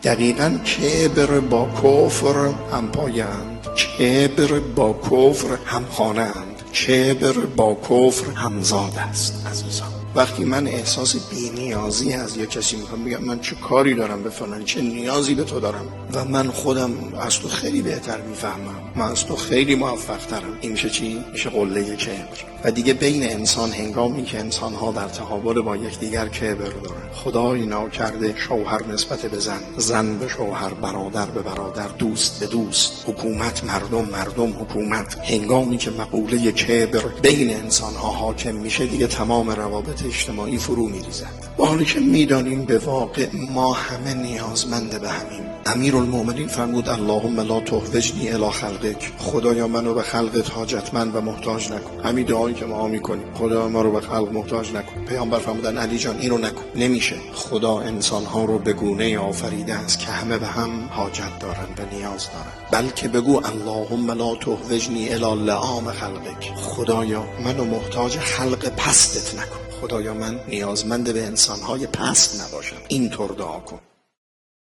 دقیقاً کبر با کفر هم پایند، کبر با کفر هم خانه‌اند، کبر با کفر همزاد است. عزیزان، وقتی من احساس بی‌نیازی از یک کسی میکنم، میگم من چه کاری دارم به فلان، چه نیازی به تو دارم و من خودم از تو خیلی بهتر میفهمم، من از تو خیلی موفق ترم، این میشه چی؟ میشه قله کبر. و دیگه بین انسان، هنگامی که انسان ها در تقابل با یکدیگر کبر دارن، خدا اینا کرده شوهر نسبت به زن، زن به شوهر، برادر به برادر، دوست به دوست، حکومت مردم، مردم حکومت. هنگامی که مقوله کبر بین انسان ها حاکم میشه، دیگه تمام روابط اجتماعی فرو میریزد. با حالی که میدانیم به واقع ما همه نیازمند به همیم. امیرالمومنین فرمود اللهم لا تحوجنی الی خلقک، خدایا منو به خلقت حاجتمند و محتاج نکن. همین دعایی که ما میکنیم، خدا ما رو به خلق محتاج نکن. پیامبر فرمودن علی جان اینو نکن. نمیشه. خدا انسانها رو به گونه آفریده است که همه به هم حاجت دارن و نیاز دارن. بلکه بگو اللهم لا تحوجنی الی لعام خلقک، خدایا منو محتاج خلق پستت نکن. خدایا من نیازمند به انسانهای پست نباشم. اینطور دعا کن.